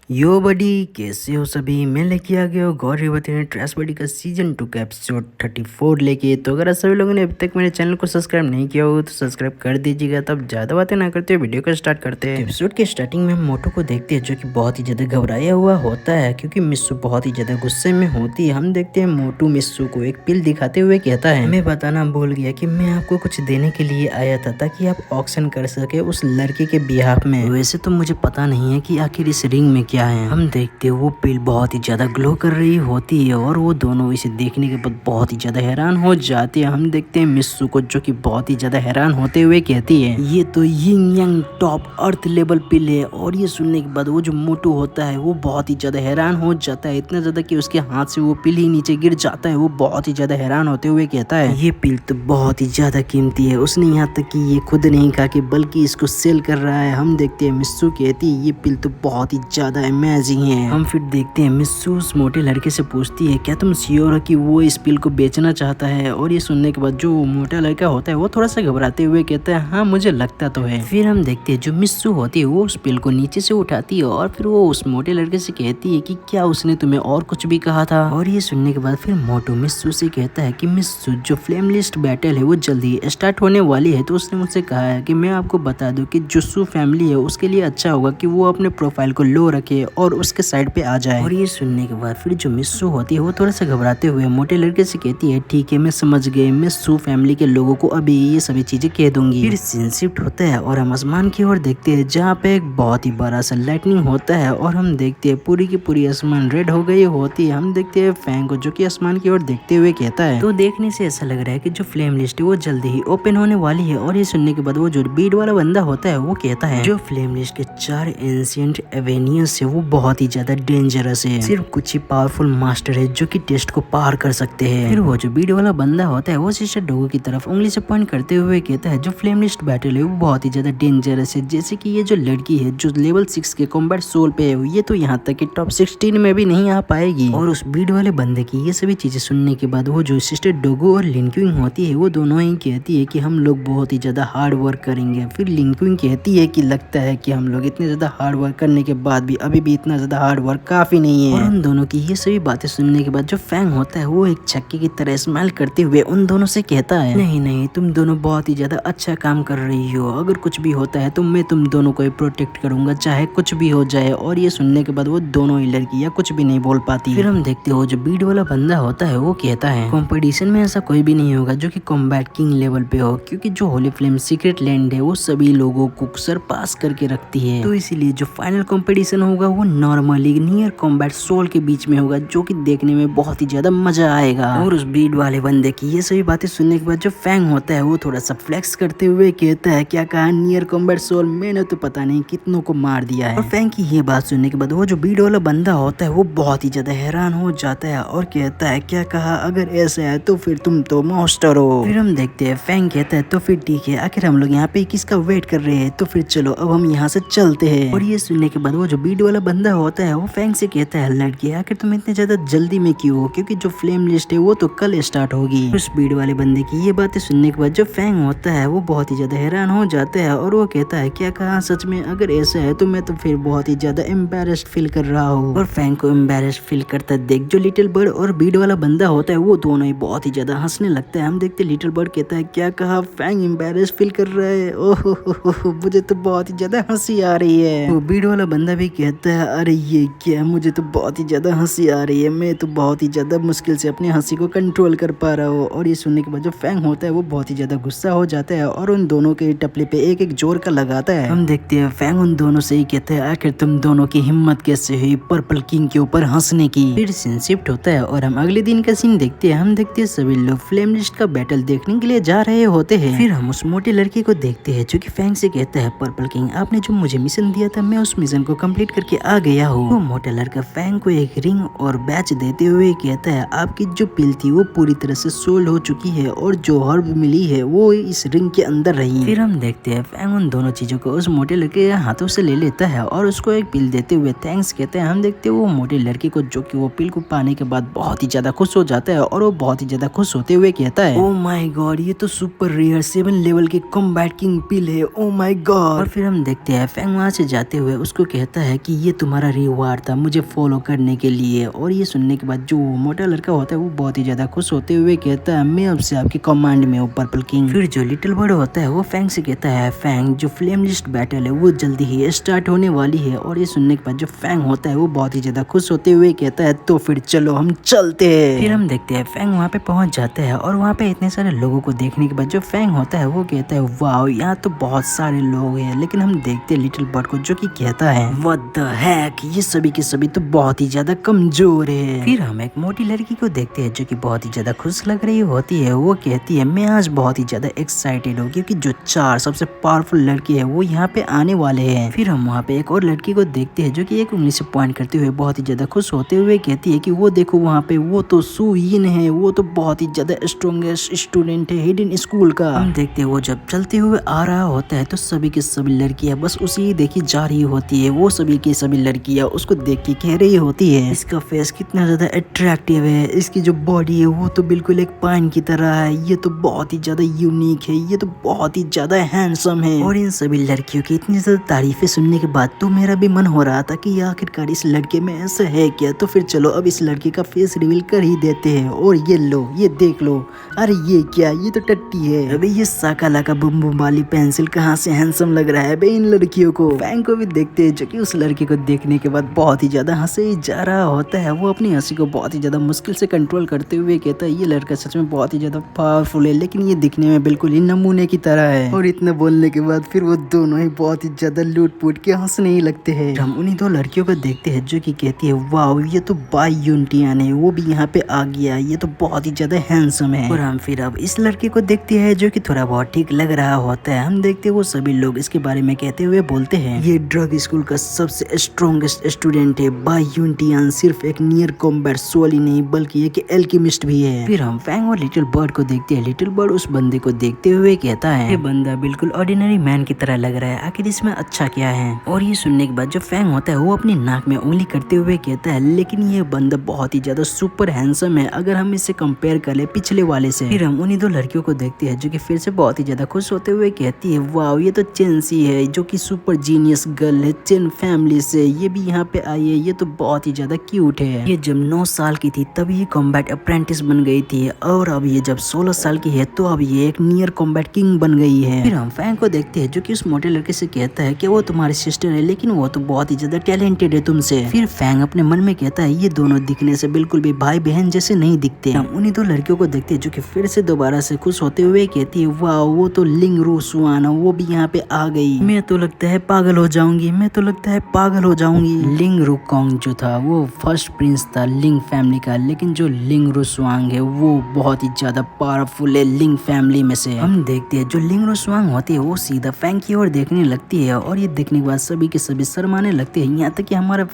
यो बडी कैसे हो सभी। मैं लेके आ गया हूँ गौर रिवती ट्रेस बडी का सीजन 2 का एपिसोड 34 लेके। तो अगर सभी लोगों ने अभी तक मेरे चैनल को सब्सक्राइब नहीं किया हो तो सब्सक्राइब कर दीजिएगा। तब ज़्यादा बातें ना करते हुए वीडियो को स्टार्ट करते हैं। एपिसोड के स्टार्टिंग में हम मोटू को देखते हैं जो कि बहुत ही ज़्यादा घबराया हुआ होता है क्योंकि मिस्सू बहुत ही ज़्यादा गुस्से में होती है। हम देखते हैं मोटू मिस्सू को एक पिल दिखाते हुए कहता है, मैं बताना भूल गया कि मैं आपको कुछ देने के लिए आया था ताकि आप ऑक्शन कर सके उस लड़के के बिहाफ में। वैसे तो मुझे पता नहीं है कि आखिर इस रिंग में क्या है। हम देखते वो पिल बहुत ही ज्यादा ग्लो कर रही होती है और वो दोनों इसे देखने के बाद बहुत ही ज्यादा हैरान हो जाते हैं। हम देखते हैं मिस्सू को जो कि बहुत ही ज्यादा हैरान होते हुए कहती है, ये तो यिंग यांग टॉप अर्थ लेवल पिल है। और ये सुनने के बाद वो जो मोटू होता है वो बहुत ही ज्यादा हैरान हो जाता है, इतना ज्यादा कि उसके हाथ से वो पिल ही नीचे गिर जाता है। वो बहुत ही ज्यादा हैरान होते हुए कहता है, ये पिल तो बहुत ही ज्यादा कीमती है। उसने यहाँ तक कि ये खुद नहीं कहा कि बल्कि इसको सेल कर रहा है। हम देखते हैं मिस्सू कहती है, ये पिल तो बहुत ही ज्यादा अमेजिंग है। हम फिर देखते हैं मिस्सू उस मोटे लड़के से पूछती है, क्या तुम श्योर हो कि वो इस पिल को बेचना चाहता है। और ये सुनने के बाद जो मोटा लड़का होता है वो थोड़ा सा घबराते हुए कहता है, हाँ मुझे लगता तो है। फिर हम देखते हैं जो मिस्सू होती है वो उस पिल को नीचे से उठाती है और फिर वो उस मोटे लड़के से कहती है कि क्या उसने तुम्हें और कुछ भी कहा था। और ये सुनने के बाद फिर मोटू मिस्सू से कहता है कि मिस्सू जो फ्लेम लिस्ट बैटल है वो जल्दी स्टार्ट होने वाली है, तो उसने मुझसे कहा है कि मैं आपको बता दूं कि जुस्सू फैमिली है उसके लिए अच्छा होगा कि वो अपने प्रोफाइल को लो रखे और उसके साइड पे आ जाए। और ये सुनने के बाद फिर जो मिस्सू होती है वो थोड़ा सा घबराते हुए मोटे लड़के से कहती है, ठीक है मैं समझ गई, मिस्सू फैमिली के लोगों को अभी ये सभी चीजें कह दूंगी। फिर सीन शिफ्ट होता है और हम आसमान की ओर देखते हैं जहाँ पे एक बहुत ही बड़ा सा लाइटनिंग होता है और हम देखते हैं पूरी की पूरी आसमान रेड हो गई होती है। हम देखते हैं फैंग को जो कि आसमान की ओर देखते हुए कहता है, तो देखने से ऐसा लग रहा है कि जो फ्लेम लिस्ट है वो जल्दी ही ओपन होने वाली है। और ये सुनने के बाद वो जो बीड वाला बंदा होता है वो कहता है, जो फ्लेम लिस्ट के 4 एंशिएंट एवेनियंस है वो बहुत ही ज्यादा डेंजरस है, सिर्फ कुछ ही पावरफुल मास्टर है जो कि टेस्ट को पार कर सकते हैं। फिर वो जो बीड वाला बंदा होता है वो सिस्टर डोगो की तरफ उंगली से पॉइंट करते हुए कहता है, जो फ्लेम लिस्ट बैटल है वो बहुत ही ज्यादा डेंजरस है, जैसे कि ये जो लड़की है जो लेवल 6 के कॉम्बैट सोल पे है ये तो यहाँ तक कि टॉप 16 में भी नहीं आ पाएगी। और उस बीड वाले बंदे की ये सभी चीजें सुनने के बाद वो जो सिस्टर डोगो और लिंक्विंग होती है वो दोनों ही कहती है कि हम लोग बहुत ही ज्यादा हार्ड वर्क करेंगे। फिर लिंक्विंग कहती है कि लगता है कि हम लोग इतने ज्यादा हार्ड वर्क करने के बाद भी अभी भी इतना ज्यादा हार्ड वर्क काफी नहीं है। और उन दोनों की ये सभी बातें सुनने के बाद जो फैंग होता है वो एक छक्के की तरह स्माइल करते हुए उन दोनों से कहता है, नहीं नहीं तुम दोनों बहुत ही ज्यादा अच्छा काम कर रही हो, अगर कुछ भी होता है तो मैं तुम दोनों को प्रोटेक्ट करूंगा चाहे कुछ भी हो जाए। और ये सुनने के बाद वो दोनों ही लड़कियां कुछ भी नहीं बोल पाती। फिर हम देखते हो जो बीड वाला बंदा होता है वो कहता है, कंपटीशन में ऐसा कोई भी नहीं होगा जो कि कॉम्बैट किंग लेवल पे हो, क्योंकि जो होली फ्लेम सीक्रेट लैंड है वो सभी लोगों को सरपास करके रखती है। तो इसीलिए जो फाइनल कंपटीशन होगा वो नॉर्मली नियर कॉम्बैट सोल के बीच में होगा जो कि देखने में बहुत ही ज्यादा मजा आएगा। और उस बीड वाले बंदे की ये सभी बातें सुनने के बाद जो फैंग होता है वो थोड़ा सा फ्लेक्स करते हुए कहता है, क्या कहा नियर कॉम्बैट सोल, मैंने तो पता नहीं कितनों को मार दिया है। और फैंग की ये बात सुनने के बाद वो जो बीड वाला बंदा होता है वो बहुत ही ज्यादा हैरान हो जाता है और कहता है, क्या कहा, अगर ऐसा है तो फिर तुम तो मॉन्स्टर हो। फिर हम देखते हैं फैंग कहता है, तो फिर ठीक है, आखिर हम लोग यहाँ पे किसका वेट कर रहे हैं, तो फिर चलो अब हम यहाँ से चलते हैं। और ये सुनने के बाद वो जो बीड वाला बंदा होता है वो फैंग से कहता है, लड़की आखिर तुम इतने ज्यादा जल्दी में क्यों हो, क्योंकि जो फ्लेम लिस्ट है वो तो कल स्टार्ट होगी। उस बीड वाले बंदे की ये बातें सुनने के बाद जो फैंग होता है वो बहुत ही ज्यादा हैरान हो जाता है और वो कहता है, क्या कहा, सच में, अगर ऐसा है तो मैं तो फिर बहुत ही ज्यादा एम्बेरेस्ड फील कर रहा हूँ। और फैंग को एम्बेरेस्ड फील करता देख जो लिटिल बर्ड और बीड वाला बंदा होता है वो दोनों ही बहुत ही ज्यादा हंसने लगता है। हम देखते लिटिल बर्ड कहता है, क्या कहा, फैंग एम्बेरेस्ड फील कर रहा है, ओहो मुझे तो बहुत ही ज्यादा हंसी आ रही है। वो बीड वाला बंदा भी कहता है, अरे ये क्या, मुझे तो बहुत ही ज्यादा हंसी आ रही है, मैं तो बहुत ही ज्यादा मुश्किल से अपनी हंसी को कंट्रोल कर पा रहा हूँ। और ये सुनने के बाद जो फैंग होता है वो बहुत ही ज्यादा गुस्सा हो जाता है और उन दोनों के टपले पे एक एक जोर का लगाता है। हम देखते हैं फैंग उन दोनों से ही कहता है, आखिर तुम दोनों की हिम्मत कैसे हुई पर्पल किंग के ऊपर हंसने की। फिर सीन शिफ्ट होता है और हम अगले दिन का सीन देखते हैं। हम देखते हैं सभी लोग फ्लेम लिस्ट का बैटल देखने के लिए जा रहे होते हैं। फिर हम उस मोटे लड़के को देखते हैं जो कि फैंग से कहता है, पर्पल किंग आपने जो मुझे मिशन दिया था मैं उस मिशन को कंप्लीट करके आ गया हूँ। वो मोटा लड़का फैंग को एक रिंग और बैच देते हुए कहता है, आपकी जो पिल थी वो पूरी तरह से सोल्ड हो चुकी है और जो हर्ब मिली है वो इस रिंग के अंदर रही। फिर हम देखते हैं फैंग उन दोनों चीजों को उस मोटे लड़के के हाथों से ले लेता है और उसको एक पिल देते हुए थैंक्स कहते हैं। हम देखते हैं वो मोटे लड़के को जो कि वो पिल को पाने के बाद बहुत ही ज्यादा खुश हो जाता है और वो बहुत ही ज्यादा खुश होते हुए कहता है, ओ माय गॉड, ये तो सुपर रेयर 7 लेवल की कॉम्बैट किंग पिल है, ओ माय गॉड। और फिर हम देखते हैं फैंग वहाँ से जाते हुए उसको कहता है कि ये तुम्हारा रिवार्ड था मुझे फॉलो करने के लिए। और ये सुनने के बाद जो मोटा लड़का होता है वो बहुत ही ज्यादा खुश होते हुए कहता है मैं अब से आपकी कमांड में हूँ पर्पल किंग। फिर जो लिटिल बर्ड होता है वो फैंग से कहता है फैंग जो फ्लेम लिस्ट बैटल है वो जल्दी ही स्टार्ट होने वाली है। और ये सुनने के बाद जो फैंग होता है वो बहुत ही ज्यादा खुश होते हुए कहता है तो फिर चलो हम चलते हैं। फिर हम देखते हैं फैंग वहाँ पे पहुंच जाता है और वहाँ पे इतने सारे लोगों को देखने के बाद जो फैंग होता है वो कहता है वाओ यहाँ तो बहुत सारे लोग हैं। लेकिन हम देखते हैं लिटिल बर्ड को जो कि कहता है व्हाट द हेक ये सभी के सभी तो बहुत ही ज्यादा कमजोर है। फिर हम एक मोटी लड़की को देखते हैं जो कि बहुत ही ज्यादा खुश लग रही होती है। वो कहती है मैं आज बहुत ही ज्यादा एक्साइटेड हूँ क्योंकि जो 4 सबसे पावरफुल लड़के हैं वो यहाँ पे आने वाले हैं। फिर हम वहाँ पे एक और लड़की को देखते हैं जो कि एक उंगली से पॉइंट करते हुए बहुत ही ज्यादा खुश होते हुए कहती है कि वो देखो वहाँ पे वो तो सू यिन है, वो तो बहुत ही ज्यादा स्ट्रॉन्गेस्ट स्टूडेंट है हिडन स्कूल का। हम देखते हैं वो जब चलते हुए आ रहा होता है तो सभी की सभी लड़कियां बस उसी देखी जा रही होती है। वो सभी की सभी लड़कियां उसको देख के कह रही होती है इसका फेस कितना ज्यादा अट्रैक्टिव है, इसकी जो बॉडी है वो तो बिल्कुल एक पाइन की तरह है, ये तो बहुत ही ज्यादा यूनिक है, ये तो बहुत ही ज्यादा हैंडसम है। और इन सभी लड़कियों की इतनी ज्यादा तारीफें सुनने के बाद तो मेरा भी मन हो रहा था कि आखिरकार इस लड़के में ऐसा है क्या। तो फिर चलो अब इस लड़के का फेस रिवील कर ही देते हैं। और ये लो ये देख लो, अरे ये क्या, ये तो टट्टी है। अबे ये साका लाका बुम बुम वाली पेंसिल कहाँ से हैंडसम लग रहा है बे इन लड़कियों को। फैंग को भी देखते हैं जो कि उस लड़के को देखने के बाद बहुत ही ज्यादा हंसे जा रहा होता है। वो अपनी हंसी को बहुत ही ज्यादा मुश्किल से कंट्रोल करते हुए कहता है ये लड़का सच में बहुत ही ज्यादा पावरफुल है लेकिन ये दिखने में बिल्कुल ही नमूने की तरह है। और इतना बोलने के बाद फिर वो दोनों ही बहुत ही ज्यादा लूट पुट के हंसने ही लगते हैं। हम उन्हीं 2 लड़कियों को देखते हैं जो कि कहती है वाओ ये तो बाई यूनिटियन है, वो भी यहाँ पे आ गया, ये तो बहुत ही ज्यादा हैंडसम है। और हम फिर अब इस लड़के को देखते हैं जो कि थोड़ा बहुत ठीक लग रहा होता है। हम देखते हैं वो सभी लोग इसके बारे में कहते हुए बोलते हैं ये ड्रग स्कूल का सबसे स्ट्रॉन्गेस्ट स्टूडेंट है, बाई यूनिटियन सिर्फ एक नियर कॉम्बैट सोल ही नहीं बल्कि एक एल्केमिस्ट भी है। फिर हम फैंग और लिटिल बर्ड को देखते हैं। लिटिल बर्ड उस बंदे को देखते हुए कहता है ये बंदा बिल्कुल ऑर्डिनरी मैन की तरह लग रहा है, आखिर इसमें अच्छा क्या है। और ये सुनने के बाद जो फैंग होता है वो अपनी नाक में उंगली करते हुए कहता है लेकिन ये बंदा बहुत ही ज्यादा सुपर हैंडसम है अगर हम इसे कंपेयर कर ले पिछले वाले से। फिर हम उन्हीं 2 लड़कियों को देखते हैं जो कि फिर से बहुत ही ज्यादा खुश होते हुए कहती है वाओ ये तो चेंसी है जो कि सुपर जीनियस गर्ल है चेन फैमिली से, ये भी यहाँ पे आई है, ये तो बहुत ही ज्यादा क्यूट है। ये जब 9 साल की थी तब ये कॉम्बैट अप्रेंटिस बन गई थी और अब ये जब 16 साल की है तो अब ये एक नियर कॉम्बैट किंग बन गई है। फिर हम फैंग को देखते हैं जो कि उस मोटे लड़के से कहता है कि वो तुम्हारी सिस्टर है लेकिन वो तो बहुत ही ज्यादा टैलेंटेड है तुमसे। फिर फैंग अपने मन में कहता है ये दोनों दिखने से बिल्कुल भी भाई बहन जैसे नहीं दिखते। हम उन्हीं 2 लड़कियों को देखते हैं जो कि फिर से दोबारा से खुश होते हुए कहती है वाह वो तो लिंग रू सुआन वो भी यहाँ पे आ गई, मैं तो लगता है पागल हो जाऊंगी, मैं तो लगता है पागल हो जाऊंगी। लिंग रुकोंग जो था वो फर्स्ट प्रिंस था लिंग फैमिली का, लेकिन जो लिंग रुसवांग है वो बहुत ही ज्यादा पावरफुल है लिंग फैमिली में से। हम देखते हैं जो लिंग रुसवांग होती है वो सीधा फैंग की ओर देखने लगती है और ये देखने के बाद सभी के सभी शर्माने लगते हैं, यहाँ तक कि हमारा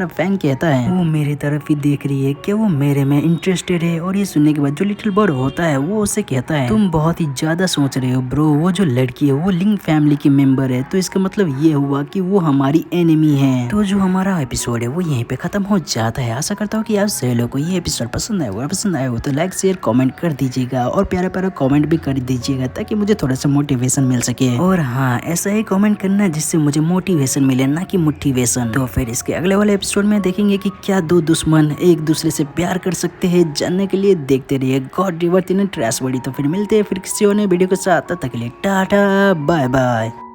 फैंग कहता है वो मेरी तरफ ही देख रही है, क्या वो मेरे में इंटरेस्टेड है। और ये सुनने के बाद जो लिटिल बर्ड होता है वो उसे कहता है तुम बहुत ही ज्यादा सोच रहे हो ब्रो, वो जो लड़की है वो लिंग फैमिली की मेंबर है तो इसका मतलब ये हुआ कि वो हमारी एनिमी है। तो जो हमारा एपिसोड है वो यहीं पे खत्म हो जाता है। आशा करता हूँ कि आप सभी लोगों को ये एपिसोड पसंद आया हो तो लाइक शेयर कमेंट कर दीजिएगा और प्यारा प्यारा कमेंट भी कर दीजिएगा ताकि मुझे थोड़ा सा मोटिवेशन मिल सके। और हाँ ऐसा ही कमेंट करना जिससे मुझे मोटिवेशन मिले ना कि मोटिवेशन। तो फिर इसके अगले वाले एपिसोड में देखेंगे कि क्या 2 दुश्मन एक दूसरे से प्यार कर सकते हैं, जानने के लिए देखते रहिए God river in trash body. तो फिर मिलते हैं फिर किसी और नए वीडियो के साथ, तब तक के लिए टाटा बाय बाय।